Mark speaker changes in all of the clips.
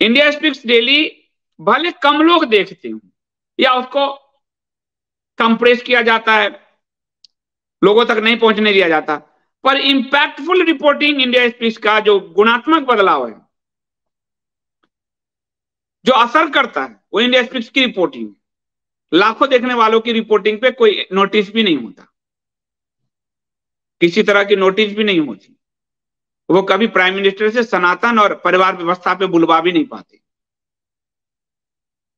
Speaker 1: India speaks daily भले कम लोग देखते हो या उसको कंप्रेस किया जाता है, लोगों तक नहीं पहुंचने दिया जाता, पर इंपैक्टफुल रिपोर्टिंग इंडिया स्पीक्स का जो गुणात्मक बदलाव है, जो असर करता है, वो इंडिया स्पीक्स की रिपोर्टिंग। लाखों देखने वालों की रिपोर्टिंग पे कोई नोटिस भी नहीं होता, किसी तरह की नोटिस भी नहीं होती। वो कभी प्राइम मिनिस्टर से सनातन और परिवार व्यवस्था पे बुलवा भी नहीं पाते,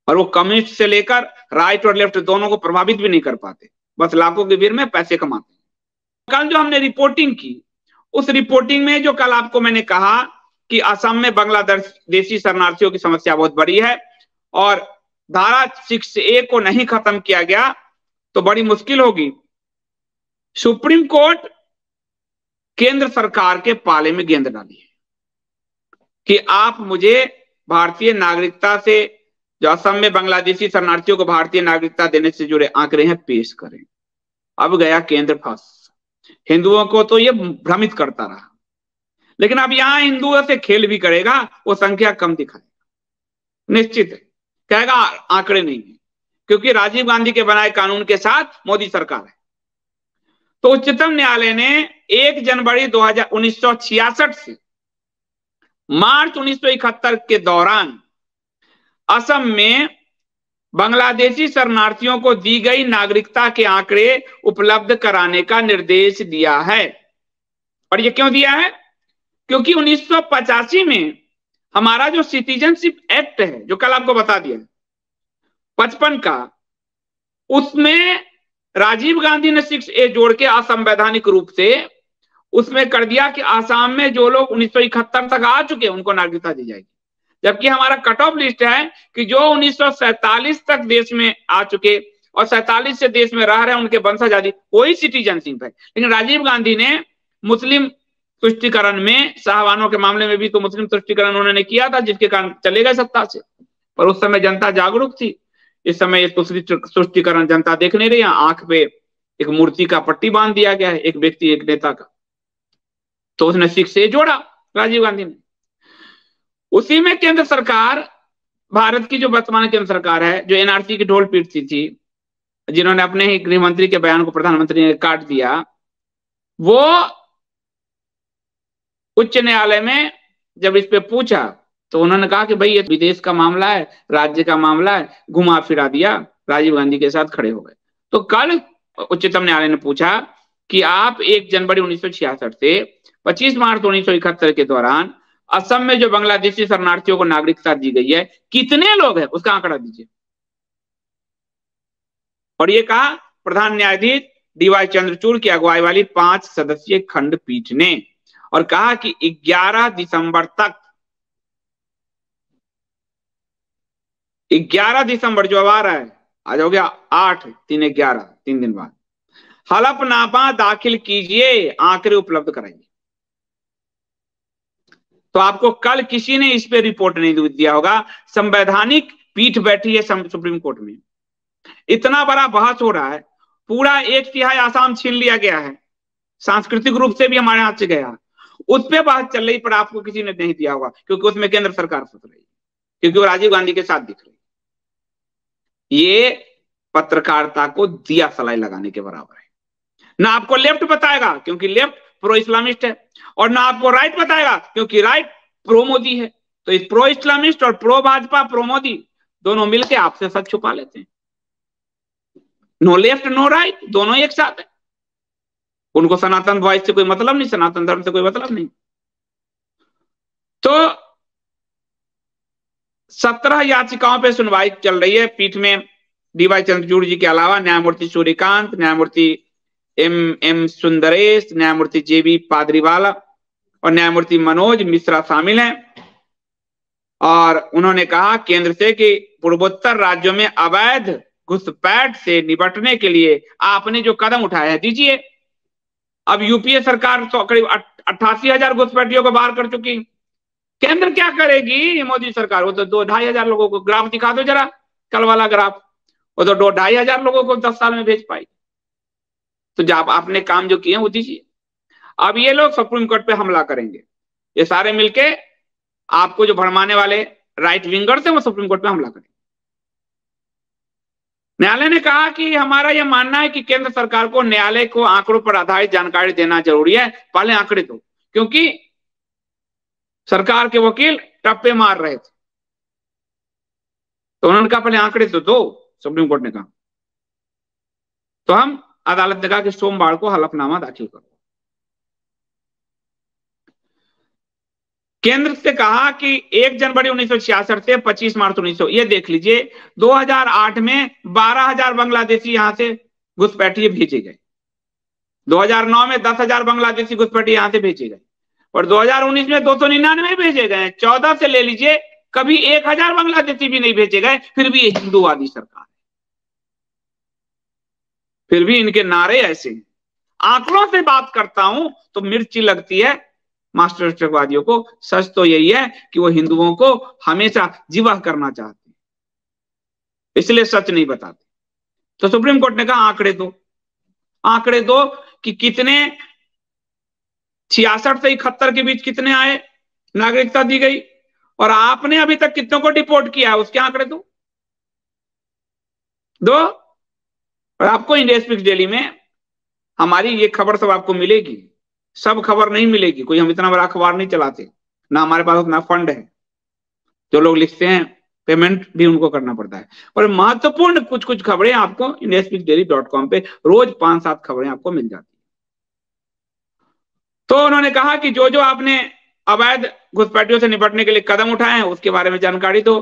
Speaker 1: और वो कम्युनिस्ट से लेकर राइट और लेफ्ट दोनों को प्रभावित भी नहीं कर पाते, बस लाखों के भीड़ में पैसे कमाते हैं। कल जो हमने रिपोर्टिंग की, उस रिपोर्टिंग में जो कल आपको मैंने कहा कि असम में बांग्लादेशी शरणार्थियों की समस्या बहुत बड़ी है और धारा 6A को नहीं खत्म किया गया तो बड़ी मुश्किल होगी। सुप्रीम कोर्ट केंद्र सरकार के पाले में गेंद डाली है कि आप मुझे भारतीय नागरिकता से, जो असम में बांग्लादेशी शरणार्थियों को भारतीय नागरिकता देने से जुड़े आंकड़े हैं, पेश करें। अब गया केंद्र फंस। हिंदुओं को तो ये भ्रमित करता रहा, लेकिन अब यहां हिंदुओं से खेल भी करेगा, वो संख्या कम दिखाएगा, निश्चित है, कहेगा आंकड़े नहीं है, क्योंकि राजीव गांधी के बनाए कानून के साथ मोदी सरकार है। तो उच्चतम न्यायालय ने 1 जनवरी 1966 से मार्च 1971 के दौरान असम में बांग्लादेशी शरणार्थियों को दी गई नागरिकता के आंकड़े उपलब्ध कराने का निर्देश दिया है। और ये क्यों दिया है? क्योंकि 1985 में हमारा जो सिटीजनशिप एक्ट है, जो कल आपको बता दिया 55 का, उसमें राजीव गांधी ने 6A जोड़ के असंवैधानिक रूप से उसमें कर दिया कि आसाम में जो लोग 1971 तक आ चुके हैं उनको नागरिकता दी जाएगी, जबकि हमारा कट ऑफ लिस्ट है कि जो 1947 तक देश में आ चुके और 47 से देश में रह रहे हैं, उनके वंशज आदि, वही सिटीजनशिप है। लेकिन राजीव गांधी ने मुस्लिम तुष्टिकरण में, शाहबानों के मामले में भी तो मुस्लिम तुष्टिकरण उन्होंने किया था, जिसके कारण चले गए सत्ता से, पर उस समय जनता जागरूक थी। इस समय तुष्टिकरण जनता देख नहीं रही, आंख पे एक मूर्ति का पट्टी बांध दिया गया है, एक व्यक्ति एक नेता का, तो उसने 6A जोड़ा राजीव गांधी ने। उसी में केंद्र सरकार, भारत की जो वर्तमान केंद्र सरकार है, जो NRC की ढोल पीटती थी, जिन्होंने अपने ही गृह मंत्री के बयान को प्रधानमंत्री ने काट दिया, वो उच्च न्यायालय में जब इस पे पूछा तो उन्होंने कहा कि भाई ये विदेश का मामला है, राज्य का मामला है, घुमा फिरा दिया, राजीव गांधी के साथ खड़े हो गए। तो कल उच्चतम न्यायालय ने पूछा कि आप 1 जनवरी 1966 से 25 मार्च 1971 के दौरान असम में जो बांग्लादेशी शरणार्थियों को नागरिकता दी गई है, कितने लोग हैं, उसका आंकड़ा दीजिए। और ये कहा प्रधान न्यायाधीश DY चंद्रचूड़ की अगुवाई वाली 5 सदस्यीय खंडपीठ ने, और कहा कि 11 दिसंबर तक, 11 दिसंबर जो अब आ रहा है, आज हो गया 8, 3, 11, 3 दिन बाद, हलफनामा दाखिल कीजिए, आंकड़े उपलब्ध कराइए। तो आपको कल किसी ने इस पे रिपोर्ट नहीं दिया होगा। संवैधानिक पीठ बैठी है सुप्रीम कोर्ट में, इतना बड़ा बहस हो रहा है, पूरा 1/3 आसाम छीन लिया गया है, सांस्कृतिक रूप से भी हमारे हाथ से गया, उस पर बहस चल रही, पर आपको किसी ने नहीं दिया होगा, क्योंकि उसमें केंद्र सरकार फंस रही है, क्योंकि वो राजीव गांधी के साथ दिख रही है। ये पत्रकारिता को दिया सलाई लगाने के बराबर है। ना आपको लेफ्ट बताएगा क्योंकि लेफ्ट प्रो इस्लामिस्ट है, और ना आपको राइट बताएगा क्योंकि राइट प्रो मोदी है। तो इस प्रो इस्लामिस्ट और प्रो भाजपा प्रो मोदी दोनों मिलकर आपसे सच छुपा लेते हैं। नो लेफ्ट नो राइट, दोनों एक साथ है। उनको सनातन वॉइस से कोई मतलब नहीं, सनातन धर्म से कोई मतलब नहीं। तो 17 याचिकाओं पे सुनवाई चल रही है पीठ में। DY चंद्रचूड़ जी के अलावा न्यायमूर्ति सूर्यकांत, न्यायमूर्ति M सुंदरेश, न्यायमूर्ति JB पादरीवाला और न्यायमूर्ति मनोज मिश्रा शामिल हैं। और उन्होंने कहा केंद्र से कि पूर्वोत्तर राज्यों में अवैध घुसपैठ से निपटने के लिए आपने जो कदम उठाया है दीजिए। अब UPA सरकार तो करीब 88,000 घुसपैठियों को बाहर कर चुकी। केंद्र क्या करेगी मोदी सरकार? वो तो 2-2,500 लोगों को, ग्राफ दिखा दो जरा, कल वाला ग्राफ, वो तो 2-2,500 लोगों को 10 साल में भेज पाई। तो जब आपने काम जो किए वो दीजिए। अब ये लोग सुप्रीम कोर्ट पे हमला करेंगे, ये सारे मिलके आपको जो भरमाने वाले राइट विंगर्स है वो सुप्रीम कोर्ट में हमला करें। न्यायालय ने कहा कि हमारा यह मानना है कि केंद्र सरकार को न्यायालय को आंकड़ों पर आधारित जानकारी देना जरूरी है, पहले आंकड़े दो, क्योंकि सरकार के वकील टप्पे मार रहे थे। तो उन्होंने कहा पहले आंकड़े तो दो, सुप्रीम कोर्ट ने कहा। तो हम अदालत ने कहा कि सोमवार को हलफनामा दाखिल करो। केंद्र से कहा कि 1 जनवरी 1966 से 25 मार्च 1900, ये देख लीजिए 2008 में 12,000 बांग्लादेशी यहां से घुसपैठिए भेजे गए, 2009 में 10,000 बांग्लादेशी घुसपैठिए यहां से भेजे गए, और 2019 में 299 भेजे गए। 14 से ले लीजिए, कभी 1,000 बांग्लादेशी भी नहीं भेजे गए, फिर भी ये हिंदूवादी सरकार है, फिर भी इनके नारे ऐसे हैं। आंकड़ों से बात करता हूं तो मिर्ची लगती है मास्टरवादियों को। सच तो यही है कि वो हिंदुओं को हमेशा जिबा करना चाहते हैं, इसलिए सच नहीं बताते। तो सुप्रीम कोर्ट ने कहा आंकड़े दो, आंकड़े दो कि कितने 66 से 71 के बीच कितने आए, नागरिकता दी गई, और आपने अभी तक कितनों को डिपोर्ट किया, उसके आंकड़े दो। और आपको इंडिया स्पीक्स डेली में हमारी ये खबर सब आपको मिलेगी, सब खबर नहीं मिलेगी। कोई हम इतना बड़ा अखबार नहीं चलाते, ना हमारे पास उतना फंड है। जो लोग लिखते हैं पेमेंट भी उनको करना पड़ता है, पर महत्वपूर्ण कुछ कुछ खबरें आपको indiaSpeaksDaily.com पे रोज 5-7 खबरें आपको मिल जाती है। तो उन्होंने कहा कि जो जो आपने अवैध घुसपैठियों से निपटने के लिए कदम उठाए हैं उसके बारे में जानकारी दो।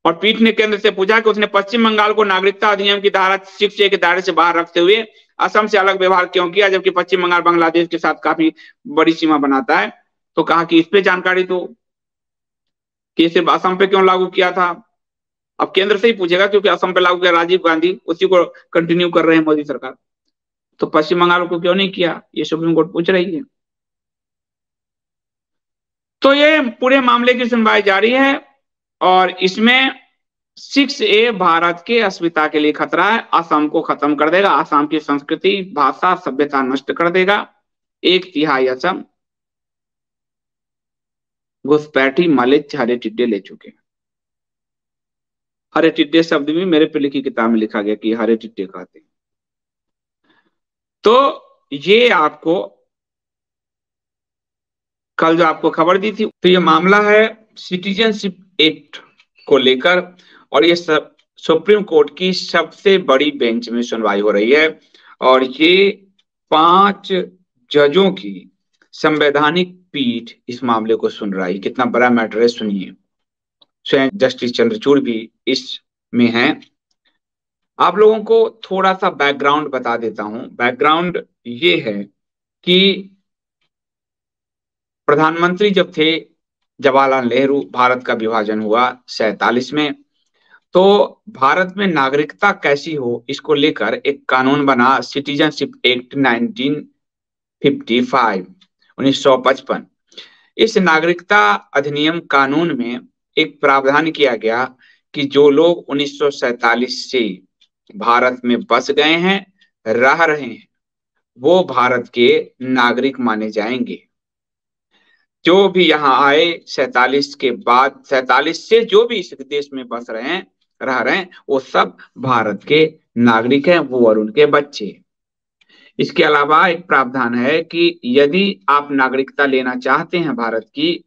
Speaker 1: और पीठ ने केंद्र से पूछा कि उसने पश्चिम बंगाल को नागरिकता अधिनियम की धारा 6A के दायरे से बाहर रखते हुए असम से अलग व्यवहार क्यों किया, जबकि पश्चिम बंगाल बांग्लादेश के साथ काफी बड़ी सीमा बनाता है। तो कहा कि इस पे जानकारी दो कि सिर्फ असम पे क्यों लागू किया था। अब केंद्र से ही पूछेगा, क्योंकि असम पे लागू किया राजीव गांधी, उसी को कंटिन्यू कर रहे हैं मोदी सरकार, तो पश्चिम बंगाल को क्यों नहीं किया, ये सुप्रीम कोर्ट पूछ रही है। तो ये पूरे मामले की सुनवाई जारी है, और इसमें 6A भारत के अस्मिता के लिए खतरा है। असम को खत्म कर देगा, असम की संस्कृति, भाषा, सभ्यता नष्ट कर देगा। 1/3 असम घुसपैठी मलेच्छ हरे टिड्डे ले चुके। हरे टिड्डे शब्द भी मेरे पे लिखी किताब में लिखा गया कि हरे टिड्डे कहते हैं। तो ये आपको कल जो आपको खबर दी थी, तो ये मामला है सिटीजनशिप एक्ट को लेकर, और ये सब सुप्रीम कोर्ट की सबसे बड़ी बेंच में सुनवाई हो रही है, और ये 5 जजों की संवैधानिक पीठ इस मामले को सुन रही है। कितना बड़ा मैटर है सुनिए। स्वयं जस्टिस चंद्रचूड़ भी इसमें हैं। आप लोगों को थोड़ा सा बैकग्राउंड बता देता हूं। बैकग्राउंड ये है कि प्रधानमंत्री जब थे जवाहरलाल नेहरू, भारत का विभाजन हुआ 47 में, तो भारत में नागरिकता कैसी हो इसको लेकर एक कानून बना, सिटीजनशिप एक्ट 1955। इस नागरिकता अधिनियम कानून में एक प्रावधान किया गया कि जो लोग 1947 से भारत में बस गए हैं, रह रहे हैं, वो भारत के नागरिक माने जाएंगे। जो भी यहाँ आए 47 के बाद, 47 से जो भी इस देश में बस रहे हैं, रह रहे हैं, वो सब भारत के नागरिक हैं, वो और उनके बच्चे। इसके अलावा एक प्रावधान है कि यदि आप नागरिकता लेना चाहते हैं भारत की,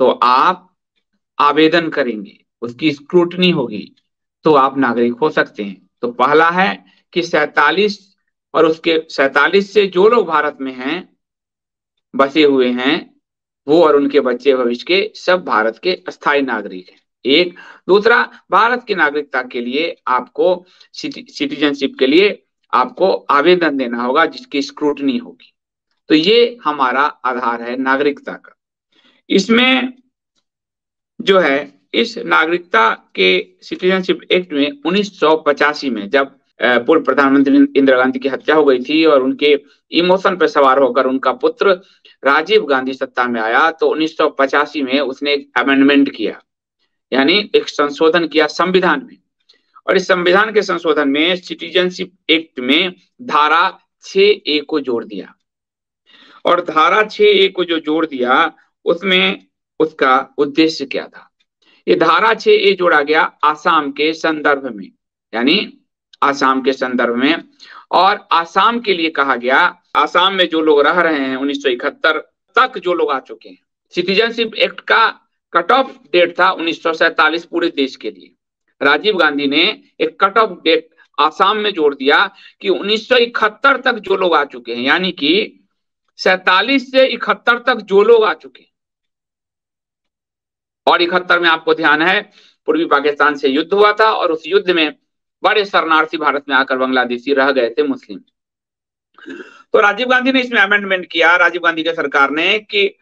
Speaker 1: तो आप आवेदन करेंगे, उसकी स्क्रूटनी होगी, तो आप नागरिक हो सकते हैं। तो पहला है कि 47 और उसके 47 से जो लोग भारत में हैं, बसे हुए हैं, वो और उनके बच्चे भविष्य के सब भारत के अस्थायी नागरिक हैं। एक। दूसरा, भारत की नागरिकता के लिए आपको, सिटीजनशिप के लिए आपको आवेदन देना होगा जिसकी स्क्रूटनी होगी। तो ये हमारा आधार है नागरिकता का। इसमें जो है, इस नागरिकता के सिटीजनशिप एक्ट में 1985 में जब पूर्व प्रधानमंत्री इंदिरा गांधी की हत्या हो गई थी और उनके इमोशन पर सवार होकर उनका पुत्र राजीव गांधी सत्ता में आया, तो 1985 में उसने एक अमेंडमेंट किया, यानी एक संशोधन किया संविधान में। और इस संविधान के संशोधन में सिटीजनशिप एक्ट में धारा 6A को जोड़ दिया। और धारा 6A को जो जोड़ दिया, उसमें उसका उद्देश्य क्या था। ये धारा 6A जोड़ा गया आसाम के संदर्भ में, यानी आसाम के संदर्भ में, और आसाम के लिए कहा गया, आसाम में जो लोग रह रहे हैं 1971 तक जो लोग आ चुके हैं। सिटीजनशिप एक्ट का कट ऑफ डेट था 1947 पूरे देश के लिए। राजीव गांधी ने एक कट ऑफ डेट आसाम में जोड़ दिया कि 1971 तक जो लोग आ चुके हैं, यानी कि 47 से 71 तक जो लोग आ चुके हैं, और 71 में आपको ध्यान है पूर्वी पाकिस्तान से युद्ध हुआ था, और उस युद्ध में बड़े शरणार्थी भारत में आकर बांग्लादेशी रह गए थे मुस्लिम। तो राजीव गांधी ने इसमें अमेंडमेंट किया, राजीव गांधी की सरकार ने, कि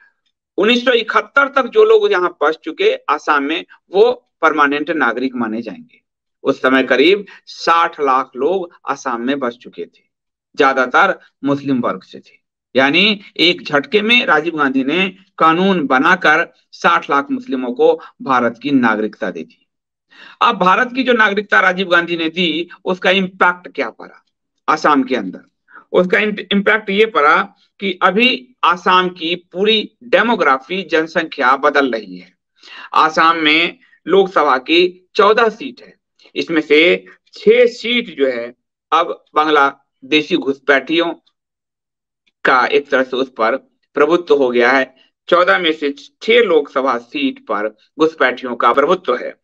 Speaker 1: 1971 तक जो लोग यहाँ बस चुके आसाम में वो परमानेंट नागरिक माने जाएंगे। उस समय करीब 60 लाख लोग आसाम में बस चुके थे, ज्यादातर मुस्लिम वर्ग से थे। यानी एक झटके में राजीव गांधी ने कानून बनाकर 60 लाख मुस्लिमों को भारत की नागरिकता दे दी। अब भारत की जो नागरिकता राजीव गांधी ने दी, उसका इम्पैक्ट क्या पड़ा आसाम के अंदर? उसका इम्पैक्ट ये पड़ा कि अभी आसाम की पूरी डेमोग्राफी, जनसंख्या बदल रही है। आसाम में लोकसभा की 14 सीट है, इसमें से 6 सीट जो है अब बांग्लादेशी घुसपैठियों का एक तरह से उस पर प्रभुत्व हो गया है। 14 में से 6 लोकसभा सीट पर घुसपैठियों का प्रभुत्व है।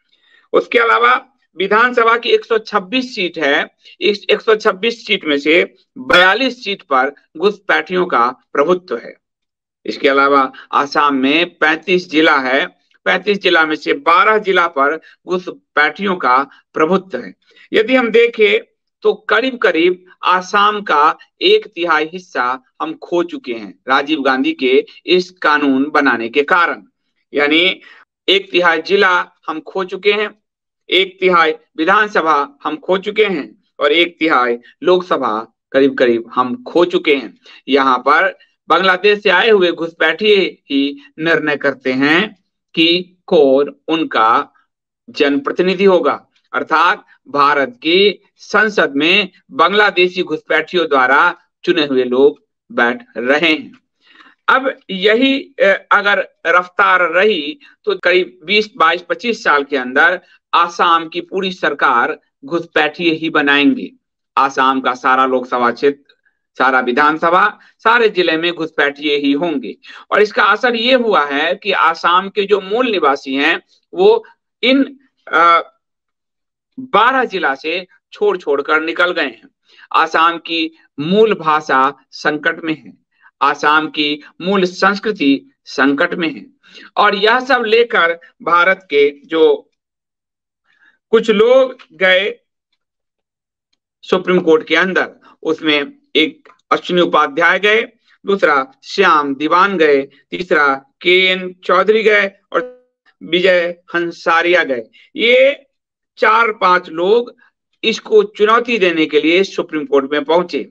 Speaker 1: उसके अलावा विधानसभा की 126 सीट है, इस 126 सीट में से 42 सीट पर घुसपैठियों का प्रभुत्व है। इसके अलावा आसाम में 35 जिला है, 35 जिला में से 12 जिला पर घुसपैठियों का प्रभुत्व है। यदि हम देखें तो करीब करीब आसाम का 1/3 हिस्सा हम खो चुके हैं राजीव गांधी के इस कानून बनाने के कारण। यानी 1/3 जिला हम खो चुके हैं, 1/3 विधानसभा हम खो चुके हैं, और 1/3 लोकसभा करीब करीब हम खो चुके हैं। यहाँ पर बांग्लादेश से आए हुए घुसपैठी ही निर्णय करते हैं कि कौन उनका जनप्रतिनिधि होगा, अर्थात भारत की संसद में बांग्लादेशी घुसपैठियों द्वारा चुने हुए लोग बैठ रहे हैं। अब यही अगर रफ्तार रही तो करीब 20, 22, 25 साल के अंदर आसाम की पूरी सरकार घुसपैठिए ही बनाएंगे। आसाम का सारा लोकसभा क्षेत्र, सारा विधानसभा, सारे जिले में घुसपैठिए ही होंगे। और इसका असर ये हुआ है कि आसाम के जो मूल निवासी हैं वो इन 12 जिला से छोड़ छोड़कर निकल गए हैं। आसाम की मूल भाषा संकट में है, आसाम की मूल संस्कृति संकट में है, और यह सब लेकर भारत के जो कुछ लोग गए सुप्रीम कोर्ट के अंदर, उसमें एक अश्विनी उपाध्याय गए, दूसरा श्याम दीवान गए, तीसरा KN चौधरी गए, और विजय हंसारिया गए। ये 4-5 लोग इसको चुनौती देने के लिए सुप्रीम कोर्ट में पहुंचे।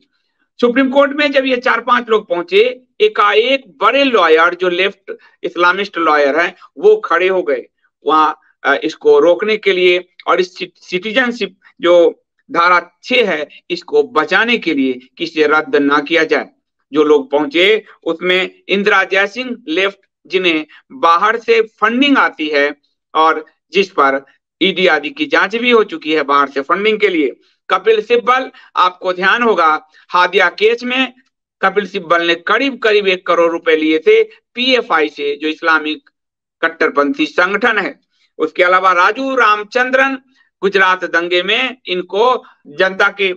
Speaker 1: सुप्रीम कोर्ट में जब ये 4-5 लोग पहुंचे, एकाएक बड़े लॉयर जो लेफ्ट इस्लामिस्ट लॉयर हैं वो खड़े हो गए वहां इसको रोकने के लिए, और इस सिटीजनशिप जो धारा 6 है इसको बचाने के लिए कि इसे रद्द ना किया जाए। जो लोग पहुंचे उसमें इंदिरा जयसिंह लेफ्ट, जिन्हें बाहर से फंडिंग आती है और जिस पर ED आदि की जांच भी हो चुकी है बाहर से फंडिंग के लिए। कपिल सिब्बल, आपको ध्यान होगा हादिया केस में कपिल सिब्बल ने करीब करीब 1 करोड़ रुपए लिए थे PFI से, जो इस्लामिक कट्टरपंथी संगठन है। उसके अलावा राजू रामचंद्रन, गुजरात दंगे में इनको जनता के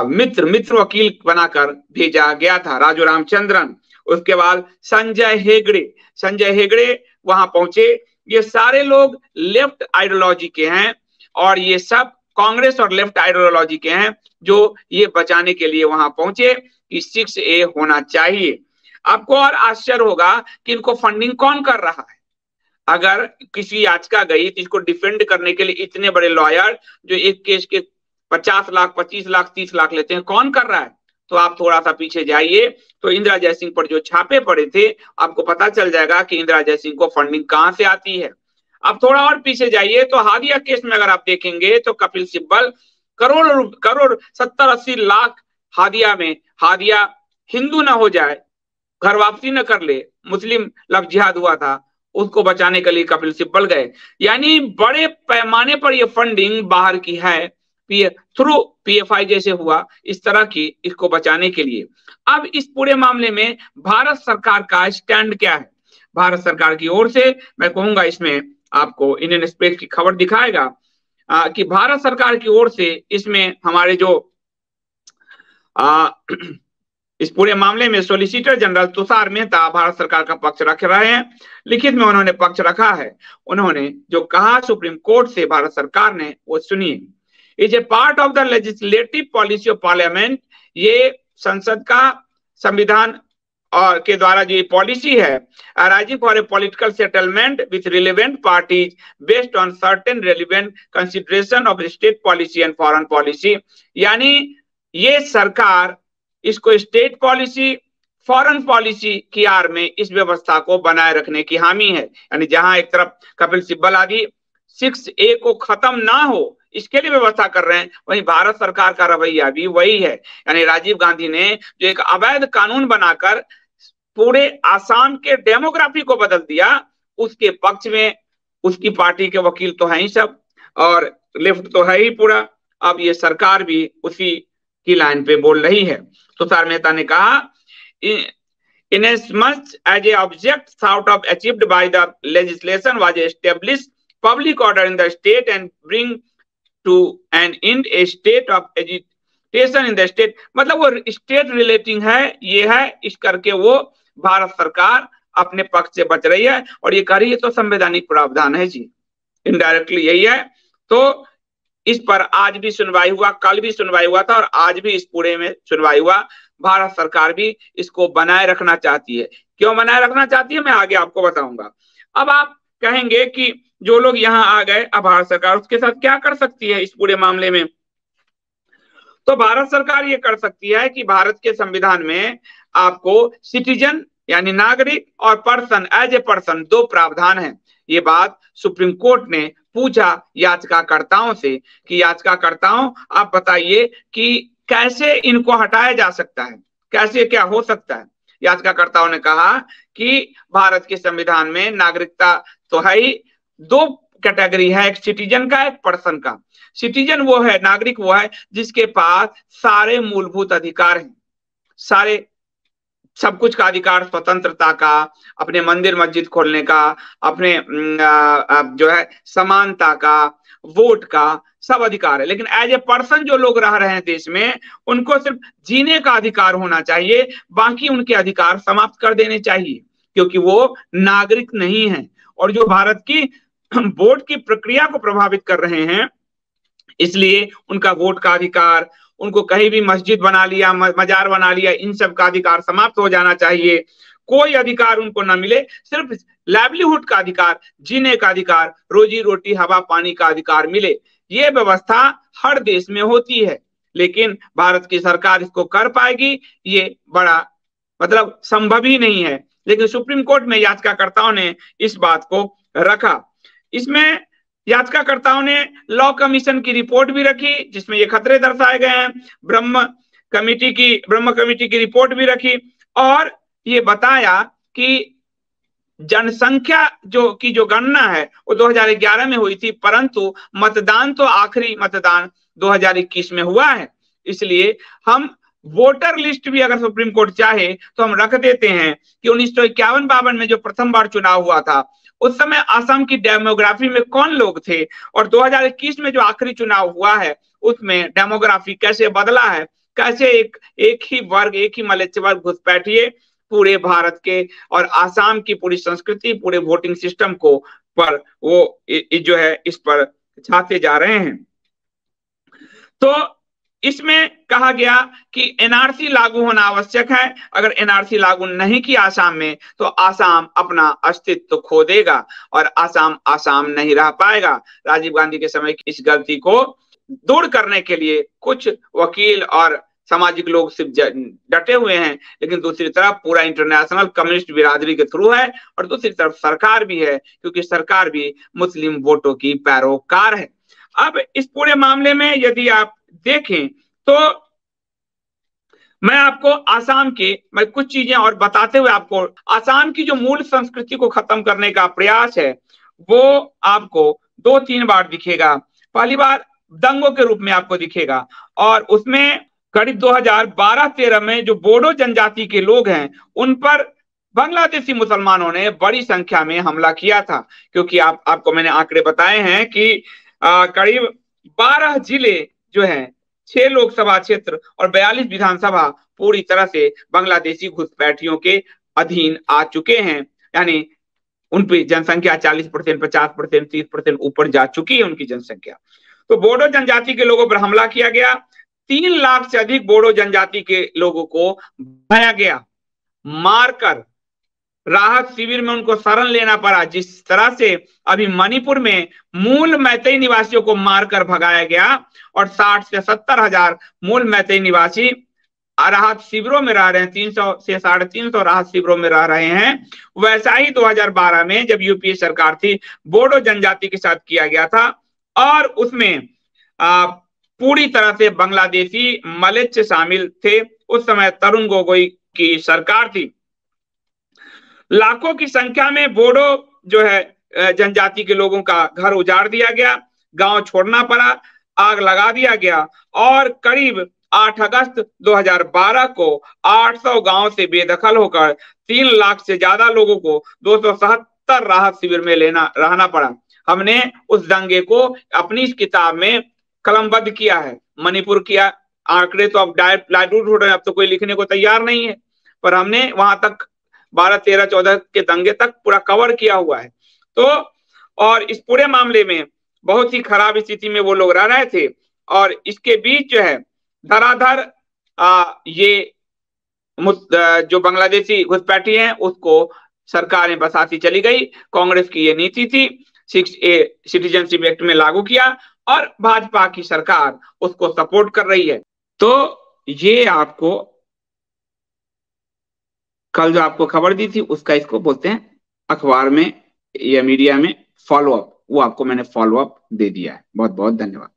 Speaker 1: मित्र वकील बनाकर भेजा गया था, राजू रामचंद्रन। उसके बाद संजय हेगड़े वहां पहुंचे। ये सारे लोग लेफ्ट आइडियोलॉजी के हैं, और ये सब कांग्रेस और लेफ्ट आइडियोलॉजी के हैं, जो ये बचाने के लिए वहां पहुंचे कि 6A होना चाहिए। आपको और आश्चर्य होगा कि इनको फंडिंग कौन कर रहा है। अगर किसी याचिका गई तो इसको डिफेंड करने के लिए इतने बड़े लॉयर जो एक केस के 50 लाख, 25 लाख, 30 लाख लेते हैं, कौन कर रहा है? तो आप थोड़ा सा पीछे जाइए तो इंदिरा जयसिंह पर जो छापे पड़े थे, आपको पता चल जाएगा कि इंदिरा जयसिंह को फंडिंग कहां से आती है। अब थोड़ा और पीछे जाइए तो हादिया केस में अगर आप देखेंगे तो कपिल सिब्बल करोड़ 70-80 लाख हादिया में, हादिया हिंदू ना हो जाए, घर वापसी न कर ले, मुस्लिम लव जिहाद हुआ था, उसको बचाने के लिए कपिल सिब्बल गए। यानी बड़े पैमाने पर ये फंडिंग बाहर की है, थ्रू पीएफआई जैसे हुआ इस तरह की, इसको बचाने के लिए। अब इस पूरे मामले में भारत सरकार का स्टैंड क्या है? भारत सरकार की ओर से मैं कहूंगा, इसमें आपको इंडियन एक्सप्रेस की खबर दिखाएगा कि भारत सरकार की ओर से इसमें हमारे जो इस पूरे मामले में सॉलिसिटर जनरल तुषार मेहता भारत सरकार का पक्ष रख रहे हैं। लिखित में उन्होंने पक्ष रखा है। उन्होंने जो कहा सुप्रीम कोर्ट से भारत सरकार ने, वो सुनिए। Is a part of the legislative policy of parliament, ये संसद का संविधान और के द्वारा जो पॉलिसी है, arising for a political settlement with relevant parties based on certain relevant consideration of state policy and foreign policy. यानी ये सरकार इसको स्टेट पॉलिसी, फॉरेन पॉलिसी की आड़ में इस व्यवस्था को बनाए रखने की हामी है। यानी जहां एक तरफ कपिल सिब्बल आदि 6A को खत्म ना हो, इसके लिए व्यवस्था कर रहे हैं, वहीं भारत सरकार का रवैया भी वही है। यानी राजीव गांधी ने जो एक अवैध कानून बनाकर पूरे आसाम के डेमोग्राफी को बदल दिया, उसके पक्ष में उसकी पार्टी के वकील तो है ही सब, और लेफ्ट तो है ही पूरा। अब ये सरकार भी उसी की लाइन पे बोल रही है। तुषार मेहता ने कहा, inasmuch as a object sought of achieved by the legislation was established public order in the state and bring to an end a state of agitation in the state, मतलब वो स्टेट रिलेटिंग है, ये है, इस करके वो भारत सरकार अपने पक्ष से बच रही है। और ये कह रही है तो संवैधानिक प्रावधान है जी, इनडायरेक्टली यही है। तो इस पर आज भी सुनवाई हुआ, कल भी सुनवाई हुआ था, और आज भी इस पूरे में सुनवाई हुआ। भारत सरकार भी इसको बनाए रखना चाहती है। क्यों बनाए रखना चाहती है, मैं आगे आपको बताऊंगा। अब आप कहेंगे कि जो लोग यहाँ आ गए, अब भारत सरकार उसके साथ क्या कर सकती है इस पूरे मामले में? तो भारत सरकार ये कर सकती है कि भारत के संविधान में आपको सिटीजन यानी नागरिक और पर्सन एज ए पर्सन, दो प्रावधान है। ये बात सुप्रीम कोर्ट ने पूछा याचिकाकर्ताओं से कि याचिकाकर्ताओं आप बताइए कि कैसे इनको हटाया जा सकता है, कैसे क्या हो सकता है। याचिकाकर्ताओं ने कहा कि भारत के संविधान में नागरिकता तो है ही, दो कैटेगरी है, एक सिटीजन का, एक पर्सन का। सिटीजन वो है, नागरिक वो है जिसके पास सारे मूलभूत अधिकार हैं, सारे सब कुछ का अधिकार, स्वतंत्रता का, अपने मंदिर मस्जिद खोलने का, अपने जो है समानता का, वोट का, सब अधिकार है। लेकिन एज ए पर्सन जो लोग रह रहे हैं देश में, उनको सिर्फ जीने का अधिकार होना चाहिए, बाकी उनके अधिकार समाप्त कर देने चाहिए, क्योंकि वो नागरिक नहीं है। और जो भारत की वोट की प्रक्रिया को प्रभावित कर रहे हैं, इसलिए उनका वोट का अधिकार, उनको कहीं भी मस्जिद बना लिया, मजार बना लिया, इन सब का अधिकार समाप्त हो जाना चाहिए। कोई अधिकार उनको ना मिले, सिर्फ लाइवलीहुड का अधिकार, जीने का अधिकार, रोजी रोटी हवा पानी का अधिकार मिले। ये व्यवस्था हर देश में होती है, लेकिन भारत की सरकार इसको कर पाएगी, ये बड़ा मतलब संभव ही नहीं है। लेकिन सुप्रीम कोर्ट में याचिकाकर्ताओं ने इस बात को रखा। इसमें याचिकाकर्ताओं ने लॉ कमीशन की रिपोर्ट भी रखी, जिसमें ये खतरे दर्शाए गए हैं। ब्रह्म कमेटी की रिपोर्ट भी रखी, और ये बताया कि जनसंख्या जो गणना है वो 2011 में हुई थी, परंतु मतदान तो आखिरी मतदान 2021 में हुआ है। इसलिए हम वोटर लिस्ट भी अगर सुप्रीम कोर्ट चाहे तो हम रख देते हैं कि 1951-52 में जो प्रथम बार चुनाव हुआ था, उस समय असम की डेमोग्राफी में कौन लोग थे, और 2021 में जो आखिरी चुनाव हुआ है उसमें डेमोग्राफी कैसे बदला है, कैसे एक ही वर्ग, एक ही मलेच्छ वर्ग घुसपैठिए पूरे भारत के और आसाम की पूरी संस्कृति, पूरे वोटिंग सिस्टम को पर वो जो है इस पर छाते जा रहे हैं। तो इसमें कहा गया कि एनआरसी लागू होना आवश्यक है। अगर एनआरसी लागू नहीं किया आसाम में, तो आसाम अपना अस्तित्व खो देगा और आसाम नहीं रह पाएगा। राजीव गांधी के समय की इस गलती को दूर करने के लिए कुछ वकील और सामाजिक लोग सिर्फ डटे हुए हैं, लेकिन दूसरी तरफ पूरा इंटरनेशनल कम्युनिस्ट बिरादरी के थ्रू है, और दूसरी तरफ सरकार भी है, क्योंकि सरकार भी मुस्लिम वोटों की पैरोकार है। अब इस पूरे मामले में यदि आप देखें तो मैं आपको आसाम के मैं कुछ चीजें और बताते हुए आपको आसाम की जो मूल संस्कृति को खत्म करने का प्रयास है वो आपको 2-3 बार दिखेगा। पहली बार दंगों के रूप में आपको दिखेगा और उसमें करीब 2012-13 में जो बोडो जनजाति के लोग हैं उन पर बांग्लादेशी मुसलमानों ने बड़ी संख्या में हमला किया था, क्योंकि आपको मैंने आंकड़े बताए हैं कि करीब 12 जिले जो हैं, 6 लोकसभा क्षेत्र और 42 विधानसभा पूरी तरह से बांग्लादेशी घुसपैठियों के अधीन आ चुके हैं। यानी उन पे जनसंख्या 40%, 50%, 30% ऊपर जा चुकी है उनकी जनसंख्या। तो बोडो जनजाति के लोगों पर हमला किया गया। 3 लाख से अधिक बोडो जनजाति के लोगों को भगाया गया, मारकर राहत शिविर में उनको शरण लेना पड़ा। जिस तरह से अभी मणिपुर में मूल मैतेई निवासियों को मारकर भगाया गया और 60 से 70 हजार मूल मैतेई निवासी राहत शिविरों में रह रहे हैं, 300 से 350 राहत शिविरों में रह रहे हैं, वैसा ही 2012 में जब यूपीए सरकार थी बोडो जनजाति के साथ किया गया था और उसमें पूरी तरह से बांग्लादेशी मलेच्छ शामिल थे। उस समय तरुण गोगोई की सरकार थी। लाखों की संख्या में बोडो जो है जनजाति के लोगों का घर उजाड़ दिया गया, गांव छोड़ना पड़ा, आग लगा दिया गया और करीब 8 अगस्त 2012 को 800 गांव से बेदखल होकर 3 लाख से ज्यादा लोगों को 277 राहत शिविर में रहना पड़ा। हमने उस दंगे को अपनी इस किताब में कलमबद्ध किया है। मणिपुर किया आंकड़े तो अब डाइल्यूट हो रहे हैं, अब तो कोई लिखने को तैयार नहीं है, पर हमने वहां तक 12, 13, 14 के दंगे तक पूरा कवर किया हुआ है। तो और इस पूरे मामले में बहुत ही खराब स्थिति में वो लोग रह रहे थे और इसके बीच जो है धराधर ये जो बांग्लादेशी घुसपैठी हैं उसको सरकारें बसाती चली गई। कांग्रेस की ये नीति थी, 6A सिटीजनशिप एक्ट में लागू किया और भाजपा की सरकार उसको सपोर्ट कर रही है। तो ये आपको कल जो आपको खबर दी थी उसका इसको बोलते हैं अखबार में या मीडिया में फॉलोअप, वो आपको मैंने फॉलोअप दे दिया है। बहुत बहुत धन्यवाद।